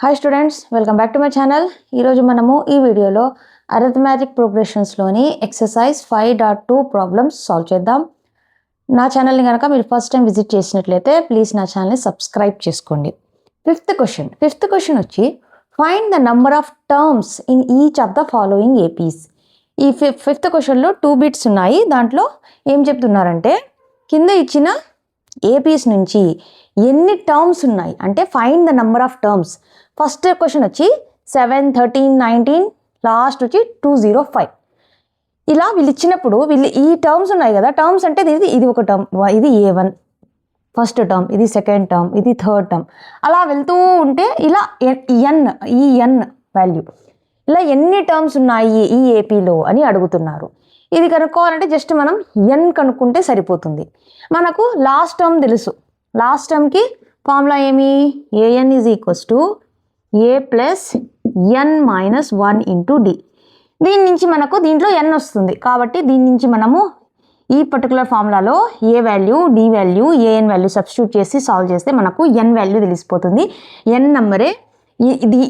Hi students, welcome back to my channel. ఈరోజు మనము ఈ వీడియోలో అరిథమెటిక్ ప్రోగ్రెషన్స్లోని ఎక్సర్సైజ్ 5.2 ప్రాబ్లమ్స్ సాల్వ్ చేద్దాం. నా ఛానల్ని కనుక మీరు ఫస్ట్ టైం విజిట్ చేసినట్లయితే ప్లీజ్ నా ఛానల్ని సబ్స్క్రైబ్ చేసుకోండి. ఫిఫ్త్ క్వశ్చన్ వచ్చి find the number of terms in each of the following APIs. ఈ ఫిఫ్త్ క్వశ్చన్లో 2 బిట్స్ ఉన్నాయి. దాంట్లో ఏం చెప్తున్నారంటే కింద ఇచ్చిన ఏపీస్ నుంచి ఎన్ని టర్మ్స్ ఉన్నాయి అంటే find the number of terms. First question వచ్చి 7, 13, 19, లాస్ట్ వచ్చి 205. ఇలా వీళ్ళు ఇచ్చినప్పుడు ఈ టర్మ్స్ ఉన్నాయి కదా, టర్మ్స్ అంటే ఇది ఒక టర్మ్, ఇది A1 ఫస్ట్ టర్మ్, ఇది సెకండ్ టర్మ్, ఇది థర్డ్ టర్మ్, అలా వెళ్తూ ఉంటే ఇలా ఎన్ వాల్యూ ఇలా ఎన్ని టర్మ్స్ ఉన్నాయి ఈ ఏపీలో అని అడుగుతున్నారు. ఇది కనుక్కోవాలంటే జస్ట్ మనం ఎన్ కనుక్కుంటే సరిపోతుంది. మనకు లాస్ట్ టర్మ్ తెలుసు. లాస్ట్ టర్మ్కి ఫార్ములా ఏమి? A n is equals to a plus n minus 1 into d. దీని నుంచి మనకు దీంట్లో ఎన్ వస్తుంది కాబట్టి దీని నుంచి మనము ఈ పర్టికులర్ ఫార్ములాలో a value, d value, a n value substitute చేసి సాల్వ్ చేస్తే మనకు ఎన్ వాల్యూ తెలిసిపోతుంది. ఎన్ నంబరే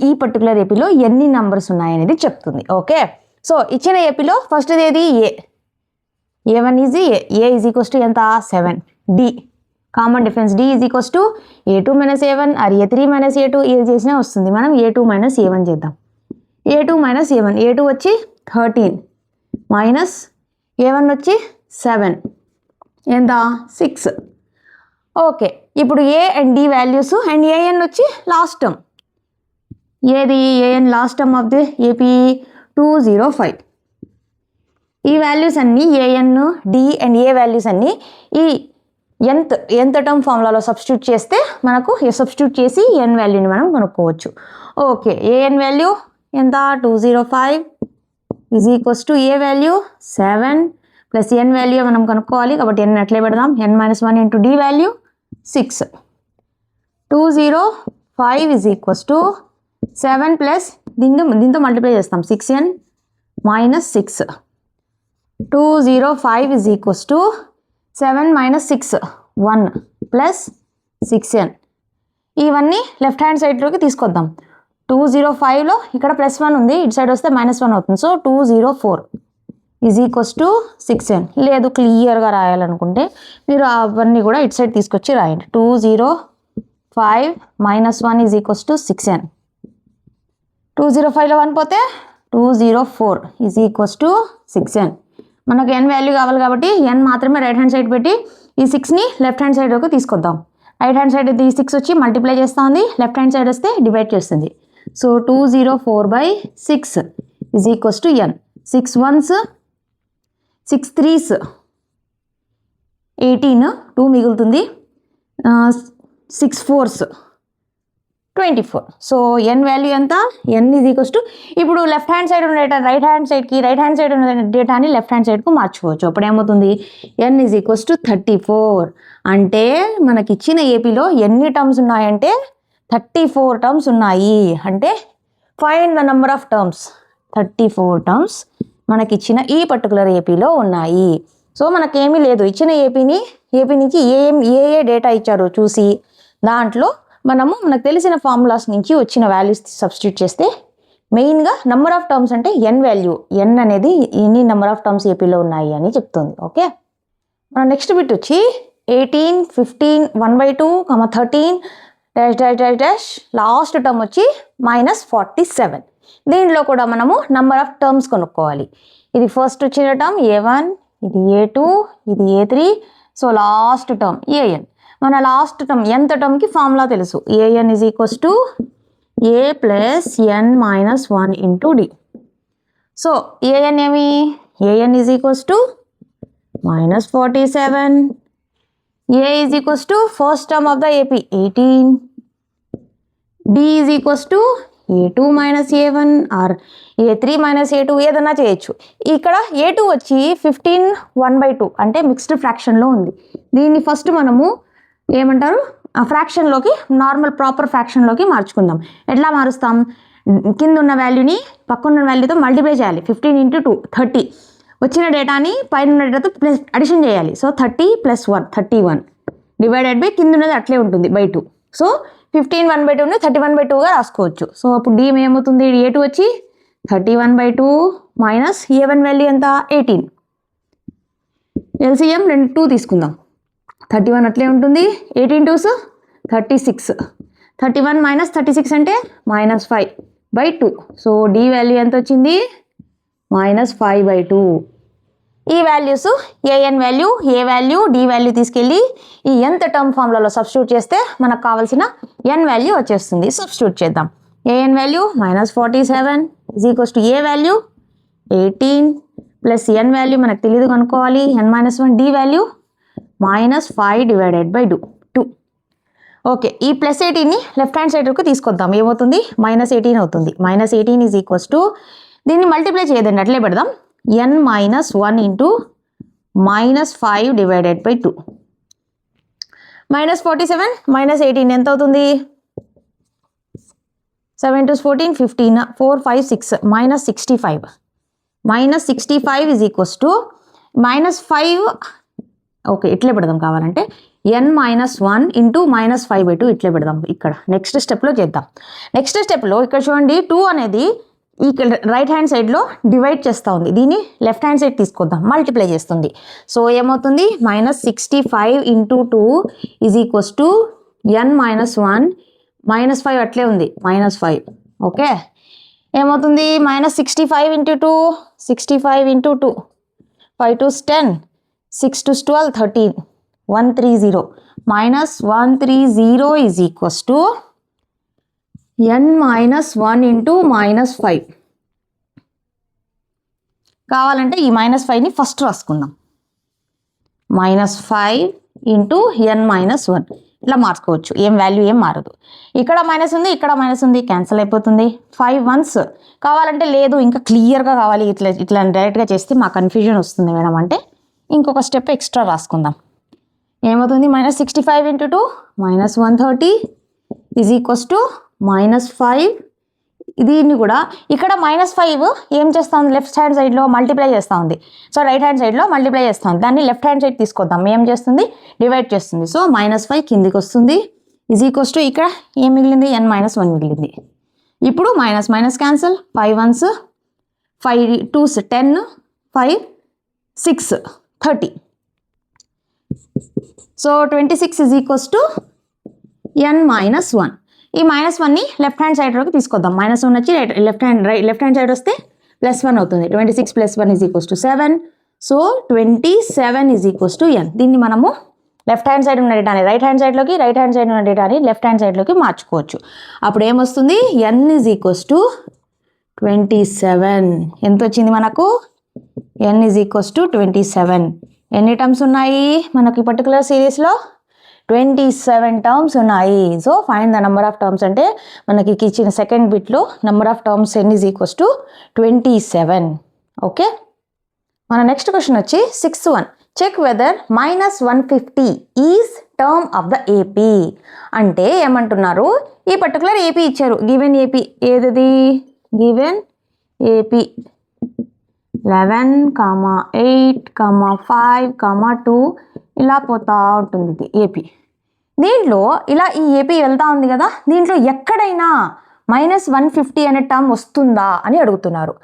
ఈ పర్టికులర్ ఏపీలో ఎన్ని నంబర్స్ ఉన్నాయనేది చెప్తుంది. ఓకే, సో ఇచ్చిన ఏపీలో ఫస్ట్ ఏది? A1 is a is equals to ఎంత? 7. D common difference, d is equals to A2 minus A1 or A3 minus A2 ఏది చేసినా వస్తుంది. మనం A2 మైనస్ A1 చేద్దాం. A2 మైనస్ A1, A2 వచ్చి 13 మైనస్ A1 వచ్చి 7 ఎంత? 6. ఓకే, ఇప్పుడు a and d values and a n వచ్చి లాస్ట్ టర్మ్. ఏది a n? Last term of the AP 205. ఈ వాల్యూస్ అన్నీ a n, d and a values అన్నీ ఈ ఎంత టర్మ్ ఫార్ములాలో సబ్స్టిట్యూట్ చేస్తే మనకు సబ్స్టిట్యూట్ చేసి ఎన్ వాల్యూని మనం కనుక్కోవచ్చు. ఓకే, ఏఎన్ వాల్యూ ఎంత? 205 is equals to a value 7 plus n value మనం కనుక్కోవాలి కాబట్టి ఎన్ అట్లే పెడదాం. N minus 1 into d value 6. 205 is equals to 7 plus దీంతో మల్టిప్లై చేస్తాం 6n minus 6. 205 is equals to 7 minus 6 1 plus 6n. ఇవన్నీ లెఫ్ట్ హ్యాండ్ సైడ్లోకి తీసుకొద్దాం. 205లో ఇక్కడ +1 ఉంది, ఇటు సైడ్ వస్తే -1 అవుతుంది. So 204 is equals to 6n. లేదు క్లియర్గా రాయాలనుకుంటే మీరు అవన్నీ కూడా ఇటు సైడ్ తీసుకొచ్చి రాయండి. 205 minus 1 is equals to 6n. 205లో 1 పోతే 204 ఈజ్ ఈక్వల్స్ టు 6n. మనకు ఎన్ వాల్యూ కావాలి కాబట్టి ఎన్ మాత్రమే రైట్ హ్యాండ్ సైడ్ పెట్టి ఈ 6ని లెఫ్ట్ హ్యాండ్ సైడ్లోకి తీసుకొద్దాం. రైట్ హ్యాండ్ సైడ్ ఈ 6 వచ్చి మల్టిప్లై చేస్తూ ఉంది, లెఫ్ట్ హ్యాండ్ సైడ్ వస్తే డివైడ్ చేస్తుంది. So 204/6 is equals to n. 6 1s 6 3s 18, 2 మిగులుతుంది, 6 4s 24. సో ఎన్ వాల్యూ ఎంత? ఎన్ ఈజ్ ఈక్వల్స్ టు, ఇప్పుడు లెఫ్ట్ హ్యాండ్ సైడ్ ఉన్న డేటా రైట్ హ్యాండ్ సైడ్ ఉన్న డేటాని లెఫ్ట్ హ్యాండ్ సైడ్కు మార్చుకోవచ్చు. అప్పుడు ఏమవుతుంది? ఎన్ ఈజ్ ఈక్వల్స్ టు 34. అంటే మనకి ఇచ్చిన ఏపీలో ఎన్ని టర్మ్స్ ఉన్నాయంటే 34 టర్మ్స్ ఉన్నాయి. అంటే find the number of terms. 34 terms మనకి ఇచ్చిన ఈ పర్టికులర్ ఏపీలో ఉన్నాయి. సో మనకేమీ లేదు, ఇచ్చిన ఏపీ నుంచి ఏ డేటా ఇచ్చారో చూసి దాంట్లో మనకు తెలిసిన ఫార్ములాస్ నుంచి వచ్చిన వాల్యూస్ సబ్స్టిట్యూట్ చేస్తే మెయిన్గా నెంబర్ ఆఫ్ టర్మ్స్ అంటే ఎన్ వాల్యూ, ఎన్ అనేది ఎన్ని నెంబర్ ఆఫ్ టర్మ్స్ ఏపీలో ఉన్నాయి అని చెప్తుంది. ఓకే, మన నెక్స్ట్ బిట్ వచ్చి 18, 15, 1/2, 13 డాష్ లాస్ట్ టర్మ్ వచ్చి -47. దీంట్లో కూడా మనము నెంబర్ ఆఫ్ టర్మ్స్ కొనుక్కోవాలి. ఇది ఫస్ట్ వచ్చిన టర్మ్ A1, ఇది A2, ఇది A3. So last term a n. మన లాస్ట్ టర్మ్ ఎంత టర్మ్కి ఫార్ములా తెలుసు. A n is equals to a plus n minus 1 into d. So a n ఏమి? A n is equals to -47. A is equals to first term of the AP 18. D is equals to A2 minus A1 or A3 minus A2 ఏదన్నా చేయొచ్చు. ఇక్కడ A2 వచ్చి 15 1/2 అంటే mixed ఫ్రాక్షన్లో ఉంది. దీన్ని first మనము ఏమంటారు? ఫ్రాక్షన్లోకి, నార్మల్ ప్రాపర్ ఫ్రాక్షన్లోకి మార్చుకుందాం. ఎట్లా మారుస్తాం? కింద ఉన్న వాల్యూని పక్కన వాల్యూతో మల్టిప్లై చేయాలి. 15 ఇంటూ 2 30. వచ్చిన డేటాని పైన ఉన్న డేటాతో ప్లస్ అడిషన్ చేయాలి. సో 30 + 1 31 డివైడెడ్ బై కింద ఉన్నది అట్లే ఉంటుంది బై 2. సో 15 1/2ని 31/2గా రాసుకోవచ్చు. సో అప్పుడు డి ఏమవుతుంది, A2 వచ్చి 31/2 మైనస్ A1 వాల్యూ ఎంత 18. LCM 2 తీసుకుందాం. 31 అట్లే ఉంటుంది, 18 2s 36. 31 మైనస్ 36 అంటే -5/2. సో డి వాల్యూ ఎంత వచ్చింది, -5/2. ఈ values a n value, a value, d value తీసుకెళ్ళి ఈ nth టర్మ్ ఫార్ములాలో సబ్స్టిట్యూట్ చేస్తే మనకు కావాల్సిన n వాల్యూ వచ్చేస్తుంది. సబ్స్టిట్యూట్ చేద్దాం. A n value -47 is equals to a value 18 plus n value మనకు తెలియదు కనుక్కోవాలి, n-1. D value -5/2. ఓకే, ఈ +18ని లెఫ్ట్ హ్యాండ్ సైడ్కి తీసుకొద్దాం. ఏమవుతుంది, -18 అవుతుంది. -18 ఈజ్ ఈక్వల్స్ టు, దీన్ని మల్టిప్లై చేయదండి, అట్లే పెడదాం. n-1 into -5/2. -47 -18 ఎంత అవుతుంది, 7 2s 14 15 4 5 6 -65. -65 is equals to -5. Okay, ఇట్లే పెడదాం కావాలంటే n-1 ఇంటూ -5/2 ఇట్లే పెడదాం. ఇక్కడ నెక్స్ట్ స్టెప్లో చేద్దాం. నెక్స్ట్ స్టెప్లో ఇక్కడ చూడండి, 2 అనేది ఇక్కడ రైట్ హ్యాండ్ సైడ్లో డివైడ్ చేస్తూ ఉంది. దీన్ని లెఫ్ట్ హ్యాండ్ సైడ్ తీసుకొద్దాం, మల్టిప్లై చేస్తుంది. సో ఏమవుతుంది, -65 into 2 is equals to n-1 -5 అట్లే ఉంది -5. ఓకే, ఏమవుతుంది, -65 into 2 65 into 2 5 2s 10 6 2s 12 13 130 -130 is equals to n-1 into -5. కావాలంటే ఈ -5ని ఫస్ట్ రాసుకుందాం. -5 ఇంటూ n-1 ఇట్లా మార్చుకోవచ్చు, ఏం వాల్యూ ఏం మారదు. ఇక్కడ మైనస్ ఉంది, ఇక్కడ మైనస్ ఉంది, క్యాన్సిల్ అయిపోతుంది. 5 1s కావాలంటే, లేదు ఇంకా క్లియర్గా కావాలి ఇట్లా డైరెక్ట్గా చేస్తే మా కన్ఫ్యూజన్ వస్తుంది మేడం అంటే ఇంకొక స్టెప్ ఎక్స్ట్రా రాసుకుందాం. ఏమవుతుంది, -65 ఇంటూ 2 -130 ఈజ్ ఈక్వల్స్ టు -5. దీన్ని కూడా ఇక్కడ -5 ఏం చేస్తూ ఉంది, లెఫ్ట్ హ్యాండ్ సైడ్లో మల్టిప్లై చేస్తూ ఉంది. సో రైట్ హ్యాండ్ సైడ్లో మల్టిప్లై చేస్తూ ఉంది, దాన్ని లెఫ్ట్ హ్యాండ్ సైడ్ తీసుకొద్దాం. ఏం చేస్తుంది, డివైడ్ చేస్తుంది. సో -5 కిందికి వస్తుంది ఈజ్ ఈక్వల్స్ టు, ఇక్కడ ఏం మిగిలింది, n-1 మిగిలింది. ఇప్పుడు minus cancel, 5 1s 5 2s 10 5 6 30. So 26 is equals to n-1. ఈ -1ని లెఫ్ట్ హ్యాండ్ సైడ్లోకి తీసుకొద్దాం. -1 వచ్చి లెఫ్ట్ హ్యాండ్ సైడ్ వస్తే +1 అవుతుంది. 26 + 1 is equals to 7. So 27 is equals to n. దీన్ని మనము లెఫ్ట్ హ్యాండ్ సైడ్ ఉన్న డేటాని రైట్ హ్యాండ్ సైడ్లోకి, రైట్ హ్యాండ్ సైడ్ ఉన్న డేటాని లెఫ్ట్ హ్యాండ్ సైడ్లోకి మార్చుకోవచ్చు. అప్పుడు ఏమొస్తుంది, n ఈజ్ ఈక్వల్స్ టు 27. ఎంత వచ్చింది మనకు, n ఈజ్ ఈక్వల్స్ టు 27. ఎన్ని టర్మ్స్ ఉన్నాయి మనకి పర్టికులర్ సిరీస్లో, 27 టర్మ్స్ ఉన్నాయి. So find the number of terms అంటే మనకి ఇచ్చిన సెకండ్ బిట్లో number of terms n is equals to 27. Okay, మన నెక్స్ట్ క్వశ్చన్ వచ్చి 6th one. Check whether -150 is term of the AP. అంటే ఏమంటున్నారు, ఈ పర్టికులర్ ఏపీ ఇచ్చారు, గివెన్ ఏపీ ఏది, గివెన్ ఏపీ 11, 8, 5, 2 ఇలా పోతా ఉంటుంది ఇది ఏపీ. దీంట్లో ఇలా ఈ ఏపీ వెళ్తా ఉంది కదా, దీంట్లో ఎక్కడైనా -150 అనే టర్మ్ వస్తుందా అని అడుగుతున్నారు.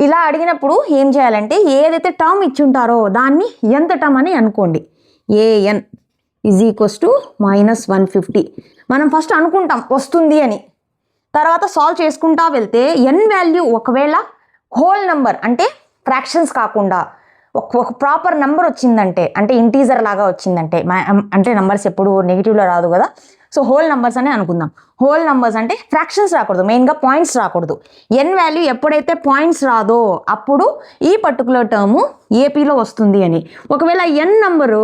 ఇలా అడిగినప్పుడు ఏం చేయాలంటే, ఏదైతే టర్మ్ ఇచ్చుంటారో దాన్ని ఎంత టర్మ్ అని అనుకోండి. A n is equals to -150. మనం ఫస్ట్ అనుకుంటాం వస్తుంది అని, తర్వాత సాల్వ్ చేసుకుంటా వెళ్తే ఎన్ వాల్యూ ఒకవేళ హోల్ నెంబర్ అంటే ఫ్రాక్షన్స్ కాకుండా ఒక ప్రాపర్ నెంబర్ వచ్చిందంటే, అంటే ఇంటీజర్ లాగా వచ్చిందంటే, అంటే నెంబర్స్ ఎప్పుడు నెగిటివ్లో రాదు కదా, సో హోల్ నెంబర్స్ అనే అనుకుందాం. హోల్ నెంబర్స్ అంటే ఫ్రాక్షన్స్ రాకూడదు, మెయిన్గా పాయింట్స్ రాకూడదు. ఎన్ వాల్యూ ఎప్పుడైతే పాయింట్స్ రాదో అప్పుడు ఈ పర్టికులర్ టర్ము ఏపీలో వస్తుంది అని. ఒకవేళ ఎన్ నెంబరు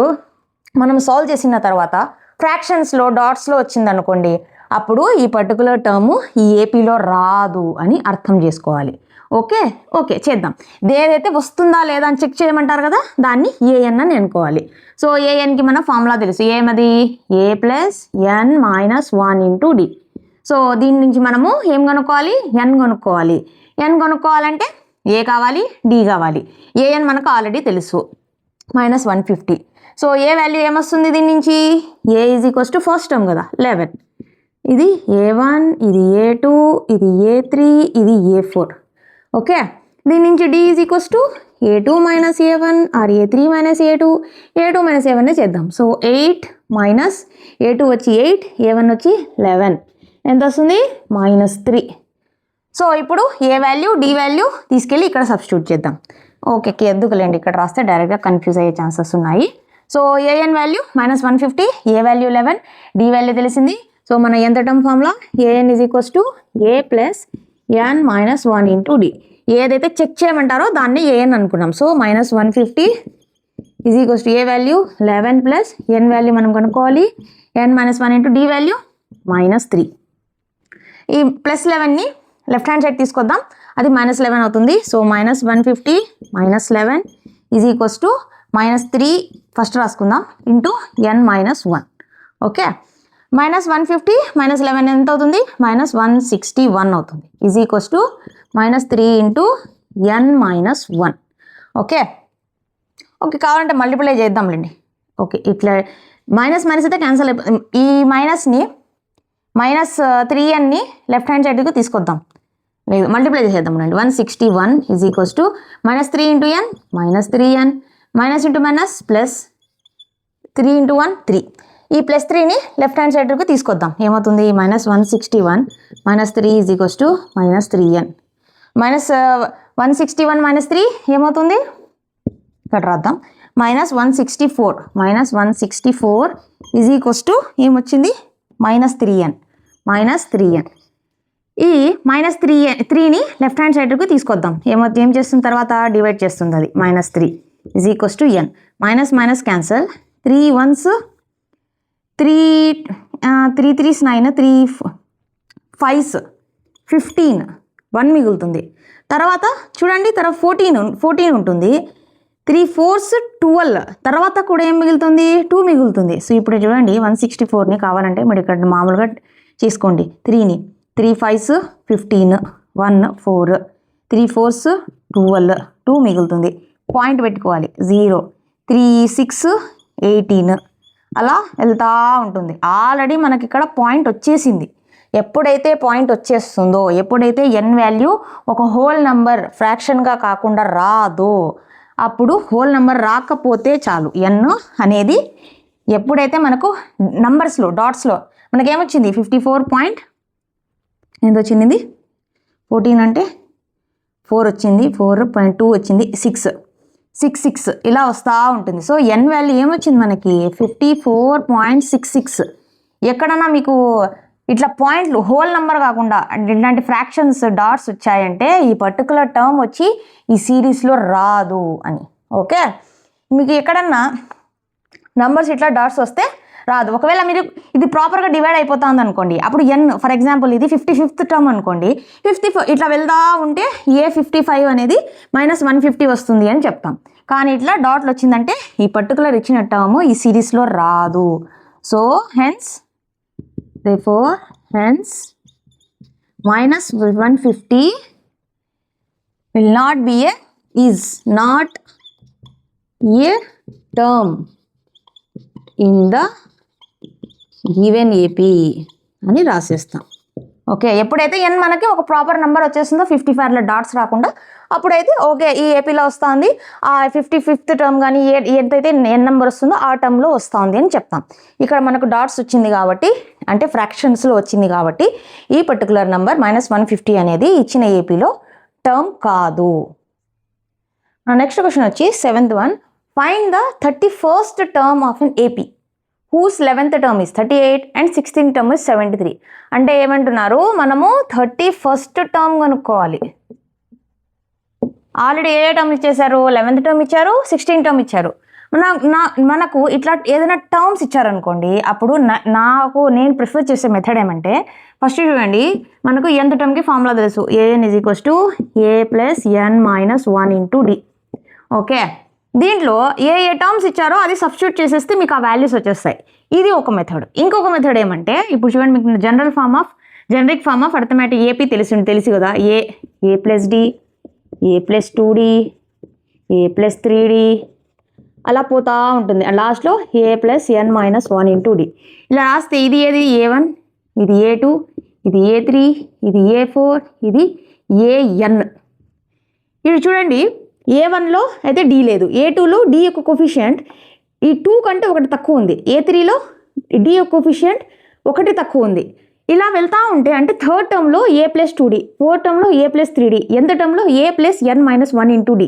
మనం సాల్వ్ చేసిన తర్వాత ఫ్రాక్షన్స్లో డాట్స్లో వచ్చిందనుకోండి, అప్పుడు ఈ పర్టికులర్ టర్ము ఈ ఏపీలో రాదు అని అర్థం చేసుకోవాలి. ఓకే ఓకే చేద్దాం. ఏదైతే వస్తుందా లేదా అని చెక్ చేయమంటారు కదా, దాన్ని ఏఎన్ అని అనుకోవాలి. సో ఏఎన్కి మన ఫార్ములా తెలుసు, ఏమది a + n - 1 × d. సో దీని నుంచి మనము ఏం కనుక్కోవాలి, n కనుక్కోవాలి. n కనుక్కోవాలంటే ఏ కావాలి, d కావాలి. ఏఎన్ మనకు ఆల్రెడీ తెలుసు -150. సో ఏ వాల్యూ ఏమొస్తుంది దీని నుంచి, a is equals to first term కదా 11. ఇది A1, ఇది A2, ఇది A3, ఇది A4. ఓకే, దీని నుంచి D is equals to A2 minus A1 or A3 minus A2, A2 minus A1 చేద్దాం. సో 8 మైనస్ A2 వచ్చి 8, A1 వచ్చి 11, ఎంత వస్తుంది -3. సో ఇప్పుడు ఏ వాల్యూ డి వాల్యూ తీసుకెళ్ళి ఇక్కడ సబ్స్టిట్యూట్ చేద్దాం. ఓకే, ఎందుకులేండి, ఇక్కడ రాస్తే డైరెక్ట్గా కన్ఫ్యూజ్ అయ్యే ఛాన్సెస్ ఉన్నాయి. So a n value -150, a value 11, d value తెలిసింది. సో మన ఎంత term formula a n is equals to a plus n -1 into d. ఏదైతే చెక్ చేయమంటారో దాన్ని ఏఎన్ అనుకున్నాం. So -150 is equals to a value 11 plus n value మనం కనుక్కోవాలి, ఎన్ -1 ఇంటూ డి వాల్యూ -3. ఈ +11ని లెఫ్ట్ హ్యాండ్ సైడ్ తీసుకొద్దాం, అది -11 అవుతుంది. So -150 -11 is equals to -3 first రాసుకుందాం ఇంటూ n-1. ఓకే, -150 -11 ఎంత అవుతుంది, -161 అవుతుంది. Is equals to -3 into n-1. Okay okay, కావాలంటే మల్టిప్లై చేద్దాంలేండి. ఓకే, ఇట్లా మైనస్ అయితే క్యాన్సల్ అయిపోతుంది. ఈ మైనస్ని -3nని లెఫ్ట్ హ్యాండ్ సైడ్కి తీసుకొద్దాం, లేదు మల్టిప్లై చేసేద్దాం రండి. 161 is equals to -3 into n -3n minus into minus plus 3 into 1 3. ఈ +3ని లెఫ్ట్ హ్యాండ్ సైడ్కి తీసుకొద్దాం, ఏమవుతుంది -161 -3 ఈజ్ ఈక్వల్స్ టు -3n. -161 -3 ఏమవుతుంది, ఇక్కడ రాద్దాం, -164 -164 ఈజ్ ఈక్వల్స్ టు ఏమొచ్చింది -3n. ఈ -3ని లెఫ్ట్ హ్యాండ్ సైడ్కి తీసుకొద్దాం, ఏం చేస్తుంది తర్వాత డివైడ్ చేస్తుంది, అది -3 is equals to n. Minus cancel, 3 1s 3 3s 9 3 5s 15, 1 మిగులుతుంది. తర్వాత చూడండి, తర్వాత 14 ఉంటుంది, 3 4s 12, తర్వాత కూడా ఏం మిగులుతుంది 2 మిగులుతుంది. సో ఇప్పుడు చూడండి 164ని కావాలంటే మీరు ఇక్కడ మామూలుగా చేసుకోండి, 3ని 3 5s 15, 1 4, 3 4s 12, 2 మిగులుతుంది. పాయింట్ పెట్టుకోవాలి 0, 3 6 18 అలా వెళ్తూ ఉంటుంది. ఆల్రెడీ మనకి ఇక్కడ పాయింట్ వచ్చేసింది. ఎప్పుడైతే పాయింట్ వచ్చేస్తుందో, ఎప్పుడైతే ఎన్ వాల్యూ ఒక హోల్ నెంబర్ ఫ్రాక్షన్గా కాకుండా రాదో, అప్పుడు హోల్ నెంబర్ రాకపోతే చాలు, ఎన్ అనేది ఎప్పుడైతే మనకు నంబర్స్లో డాట్స్లో మనకేమొచ్చింది 54 ఎంత వచ్చింది, 14 అంటే 4 వచ్చింది, 4.2 వచ్చింది, 6 ఇలా వస్తూ ఉంటుంది. సో ఎన్ వాల్యూ ఏమొచ్చింది మనకి 54.66. ఎక్కడన్నా మీకు ఇట్లా పాయింట్లు హోల్ నెంబర్ కాకుండా ఇట్లాంటి ఫ్రాక్షన్స్ డాట్స్ వచ్చాయంటే ఈ పర్టికులర్ టర్మ్ వచ్చి ఈ సిరీస్లో రాదు అని. ఓకే, మీకు ఎక్కడన్నా నంబర్స్ ఇట్లా డాట్స్ వస్తే రాదు. ఒకవేళ మీరు ఇది ప్రాపర్గా డివైడ్ అయిపోతుంది అనుకోండి, అప్పుడు ఎన్ ఫర్ ఎగ్జాంపుల్ ఇది 55th టర్మ్ అనుకోండి, 55 ఇట్లా వెళ్దా ఉంటే ఏ 55 అనేది -150 వస్తుంది అని చెప్తాం. కానీ ఇట్లా డాట్లు వచ్చిందంటే ఈ పర్టికులర్ ఇచ్చిన టర్మ్ ఈ సిరీస్లో రాదు. So hence -150 will not be is not a term in the given AP అని రాసేస్తాం. ఓకే, ఎప్పుడైతే ఎన్ మనకి ఒక ప్రాపర్ నెంబర్ వచ్చేస్తుందో 55లో డాట్స్ రాకుండా, అప్పుడైతే ఓకే ఈ ఏపీలో వస్తుంది, ఆ 55th టర్మ్ కానీ ఎంతైతే ఎన్ నెంబర్ వస్తుందో ఆ టర్మ్లో వస్తుంది అని చెప్తాం. ఇక్కడ మనకు డాట్స్ వచ్చింది కాబట్టి, అంటే ఫ్రాక్షన్స్లో వచ్చింది కాబట్టి ఈ పర్టికులర్ నెంబర్ -150 అనేది ఇచ్చిన ఏపీలో టర్మ్ కాదు. నెక్స్ట్ క్వశ్చన్ వచ్చి 7th one, find the 31st term of an AP whose 11th term is 38 and 16th term is 73. అంటే ఏమంటున్నారు, మనము 31st టర్మ్ కనుక్కోవాలి. ఆల్రెడీ ఏ టర్మ్ ఇచ్చేసారు, 11th టర్మ్ ఇచ్చారు, 16th టర్మ్ ఇచ్చారు. మనకు ఇట్లా ఏదైనా టర్మ్స్ ఇచ్చారనుకోండి, అప్పుడు నేను ప్రిఫర్ చేసే మెథడ్ ఏమంటే, ఫస్ట్ చూడండి మనకు nth టర్మ్కి ఫార్ములా తెలుసు, an is equals to a plus n minus 1 into d. Okay, దీంట్లో ఏ టర్మ్స్ ఇచ్చారో అది సబ్స్టిట్యూట్ చేసేస్తే మీకు ఆ వాల్యూస్ వచ్చేస్తాయి. ఇది ఒక మెథడ్. ఇంకొక మెథడ్ ఏమంటే, ఇప్పుడు చూడండి మీకు generic form of arithmetic AP తెలుసు కదా, a plus d, a plus 2d, a plus 3d అలా పోతూ ఉంటుంది. లాస్ట్లో a plus n minus 1 into d ఇలా రాస్తే ఇది ఏది a1, ఇది A2, ఇది A3, ఇది A4, ఇది AN. ఇది చూడండి, A1లో అయితే D లేదు, A2లో D యొక్క కోఫిషియంట్ ఈ 2 కంటే ఒకటి తక్కువ ఉంది, A3లో D యొక్క కోఫిషియంట్ ఒకటి తక్కువ ఉంది. ఇలా వెళ్తూ ఉంటే అంటే థర్డ్ టర్మ్లో A+2D, ఫోర్త్ టర్మ్లో A+3D, ఎంత టర్మ్లో A+n-1 × D.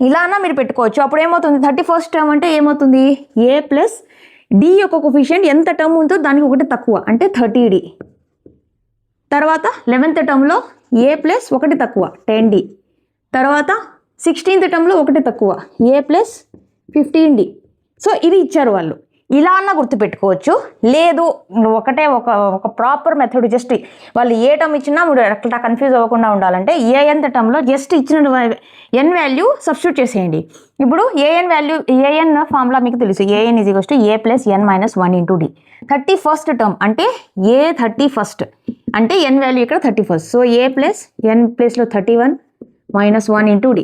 ఇలా అన్నా మీరు పెట్టుకోవచ్చు. అప్పుడు ఏమవుతుంది, 31st టర్మ్ అంటే ఏమవుతుంది, A+D యొక్క కోఫిషియంట్ ఎంత టర్మ్ ఉందో దానికి ఒకటి తక్కువ అంటే 30D. తర్వాత 11th టర్మ్లో A+1 తక్కువ 10D. తర్వాత 16th టర్మ్లో ఒకటి తక్కువ A+15D. సో ఇది ఇచ్చారు వాళ్ళు, ఇలా అన్న గుర్తుపెట్టుకోవచ్చు. లేదు ఒకటే ఒక ప్రాపర్ మెథడ్, జస్ట్ వాళ్ళు ఏ టర్మ్ ఇచ్చినా మీరు అట్లా కన్ఫ్యూజ్ అవ్వకుండా ఉండాలంటే nth టర్మ్లో జస్ట్ ఇచ్చిన n వాల్యూ సబ్స్టిట్యూట్ చేసేయండి. ఇప్పుడు an ఫార్ములా మీకు తెలుసు, an = A+n-1 × D. 31st term అంటే A31st అంటే n వాల్యూ ఇక్కడ 31st. సో A+n ప్లేస్లో 31 - 1 × D,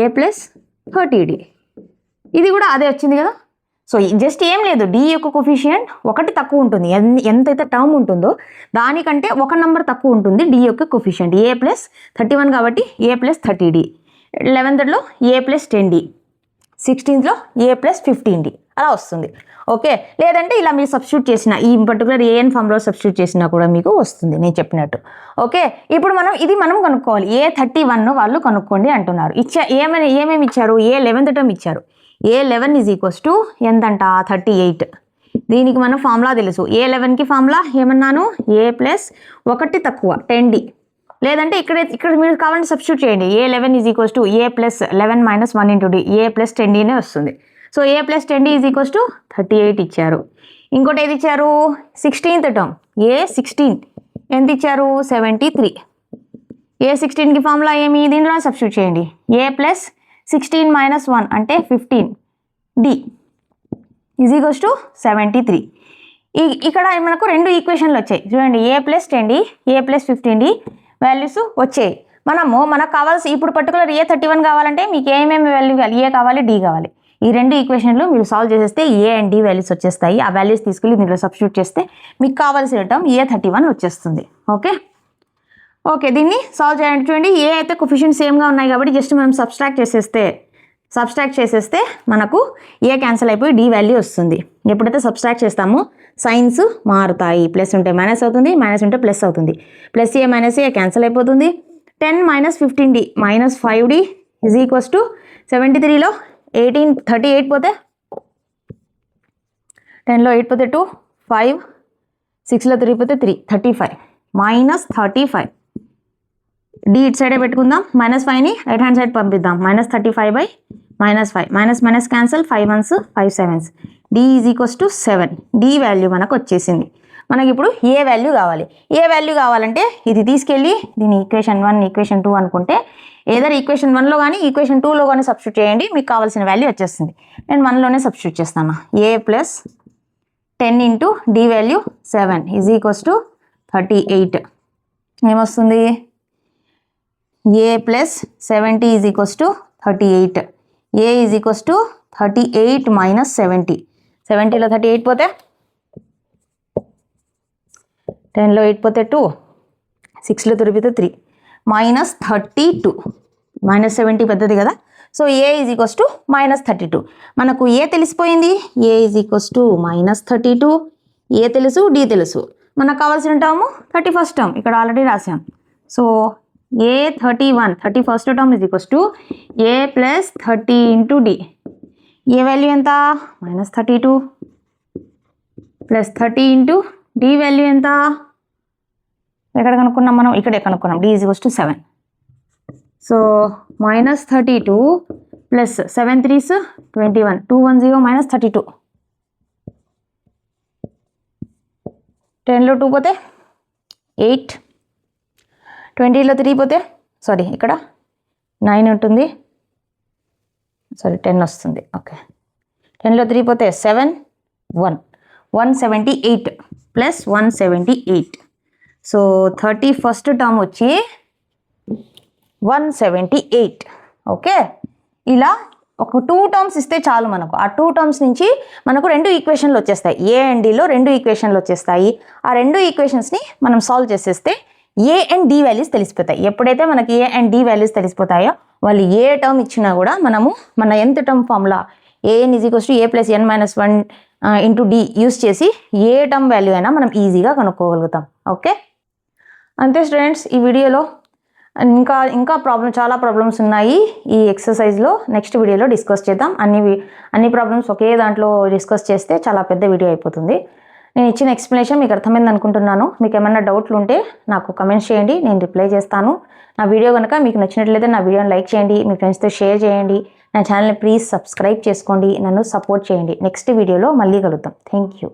A+30D. ఇది కూడా అదే వచ్చింది కదా. సో జస్ట్ ఏం లేదు, D యొక్క కోఫిషియంట్ ఒకటి తక్కువ ఉంటుంది, ఎంతైతే టర్మ్ ఉంటుందో దానికంటే ఒక నెంబర్ తక్కువ ఉంటుంది D యొక్క కోఫిషియంట్. A+31 కాబట్టి A+30D, 11thలో A+10D, 16thలో A+15D అలా వస్తుంది. ఓకే, లేదంటే ఇలా మీరు సబ్స్టిట్యూట్ చేసిన ఈ పర్టికులర్ an ఫామ్లో సబ్స్టిట్యూట్ చేసినా కూడా మీకు వస్తుంది నేను చెప్పినట్టు. ఓకే, ఇప్పుడు మనం కనుక్కోవాలి. A31 వాళ్ళు కనుక్కోండి అంటున్నారు. ఏమేమి ఇచ్చారు, A11th టర్మ్ ఇచ్చారు. A11 = ఎంతంట 38. దీనికి మనం ఫార్ములా తెలుసు. A11కి ఫార్ములా ఏమన్నాను, A+1 తక్కువ 10D. లేదంటే ఇక్కడ మీరు కావాలంటే సబ్స్టిట్యూట్ చేయండి. A11 = A+11-1 × D, A+10Dనే వస్తుంది. సో A+10D = 38 ఇచ్చారు. ఇంకోటి ఏది ఇచ్చారు, 16th టర్మ్ A16 ఎంత ఇచ్చారు, 73. A16కి ఫార్ములా ఏమి, దీంట్లో సబ్స్టిట్యూట్ చేయండి. A+16 - 1 అంటే 15D = 73. ఇక్కడ మనకు రెండు ఈక్వేషన్లు వచ్చాయి చూడండి, A+10D, A+15D వాల్యూస్ వచ్చాయి. మనకు కావాల్సి ఇప్పుడు పర్టికులర్ A31 కావాలంటే మీకు ఏమేమి వాల్యూ కావాలి, A కావాలి, D కావాలి. ఈ రెండు ఈక్వేషన్లు మీరు సాల్వ్ చేసేస్తే A అండ్ D వాల్యూస్ వచ్చేస్తాయి. ఆ వాల్యూస్ తీసుకెళ్ళి దీంట్లో సబ్స్టిట్యూట్ చేస్తే మీకు కావాల్సిన టర్మ్ A31 వచ్చేస్తుంది. ఓకే, దీన్ని సాల్వ్ చేయండి. చూడండి, ఏ అయితే కోఫిషియంట్ సేమ్గా ఉన్నాయి కాబట్టి జస్ట్ మనం సబ్స్ట్రాక్ట్ చేసేస్తే మనకు ఏ క్యాన్సిల్ అయిపోయి D వాల్యూ వస్తుంది. ఎప్పుడైతే సబ్స్ట్రాక్ట్ చేస్తామో సైన్స్ మారుతాయి, ప్లస్ ఉంటే మైనస్ అవుతుంది, మైనస్ ఉంటే ప్లస్ అవుతుంది. +A - A క్యాన్సిల్ అయిపోతుంది. 10 - 15D -5D = 73లో 38 పోతే 10లో 8 పోతే 2, 5, 6లో 3 పోతే 3, 35 -35. D ఇటు సైడే పెట్టుకుందాం, -5ని రైట్ హ్యాండ్ సైడ్ పంపిద్దాం. -35/-5, minus cancel, 5 1s 5 7s, D = 7. D value మనకు వచ్చేసింది. మనకి ఇప్పుడు ఏ వాల్యూ కావాలి. ఏ వాల్యూ కావాలంటే ఇది తీసుకెళ్ళి దీని ఈక్వేషన్ 1, ఈక్వేషన్ 2 అనుకుంటే ఏదర్ ఈక్వేషన్ 1లో కానీ ఈక్వేషన్ 2లో కానీ సబ్స్టిట్యూట్ చేయండి, మీకు కావాల్సిన వాల్యూ వచ్చేస్తుంది. నేను 1లోనే సబ్స్టిట్యూట్ చేస్తాను. A+10 × D value 7 = 38. ఏమొస్తుంది, A+70 = 38. A = 38 - 70. 70లో 38 పోతే 10లో 8 పోతే 2, 6లో 3 పోతే 3, -32. -70 పెద్దది కదా. So A = -32. మనకు ఏ తెలిసిపోయింది, A = -32. ఏ తెలుసు, D తెలుసు. మనకు కావాల్సిన టర్మ్ 31st టర్మ్ ఇక్కడ ఆల్రెడీ రాసాం. So A31 31st term = A+30 × D. ఏ వాల్యూ ఎంత, -32 +30 × D వాల్యూ ఎంత, ఎక్కడ కనుక్కున్నాం మనం, ఇక్కడే కనుక్కున్నాం. D = 7. So -32 + 7 3s 21, 210 -32. 10లో 2 పోతే 8, 20లో 3 పోతే ఇక్కడ 9 ఉంటుంది, 10 వస్తుంది. ఓకే, 10లో 3 పోతే 7 1 178 + 178. సో 31st టర్మ్ వచ్చి 178. ఓకే, ఇలా ఒక 2 టర్మ్స్ ఇస్తే చాలు మనకు. ఆ 2 టర్మ్స్ నుంచి మనకు 2 ఈక్వేషన్లు వచ్చేస్తాయి. ఏ అండ్ డిలో 2 ఈక్వేషన్లు వచ్చేస్తాయి. ఆ 2 ఈక్వేషన్స్ని మనం సాల్వ్ చేసేస్తే ఏ అండ్ డి వాల్యూస్ తెలిసిపోతాయి. ఎప్పుడైతే మనకి ఏ అండ్ డి వాల్యూస్ తెలిసిపోతాయో వాళ్ళు ఏ టర్మ్ ఇచ్చినా కూడా మనము మన nth term formula an = a + n - 1 into d use చేసి ఏ టర్మ్ వాల్యూ అయినా మనం ఈజీగా కనుక్కోగలుగుతాం. ఓకే, అంతే స్టూడెంట్స్. ఈ వీడియోలో ఇంకా చాలా ప్రాబ్లమ్స్ ఉన్నాయి ఈ ఎక్సర్సైజ్లో. నెక్స్ట్ వీడియోలో డిస్కస్ చేద్దాం. అన్ని ప్రాబ్లమ్స్ ఒకే దాంట్లో డిస్కస్ చేస్తే చాలా పెద్ద వీడియో అయిపోతుంది. నేను ఇచ్చిన ఎక్స్ప్లెనేషన్ మీకు అర్థమైంది అనుకుంటున్నాను. మీకు ఏమైనా డౌట్లు ఉంటే నాకు కమెంట్స్ చేయండి, నేను రిప్లై చేస్తాను. నా వీడియో కనుక మీకు నచ్చినట్లయితే నా వీడియోని లైక్ చేయండి, మీ ఫ్రెండ్స్తో షేర్ చేయండి. నా ఛానల్ని ప్లీజ్ సబ్స్క్రైబ్ చేసుకోండి, నన్ను సపోర్ట్ చేయండి. నెక్స్ట్ వీడియోలో మళ్ళీ కలుద్దాం. Thank you.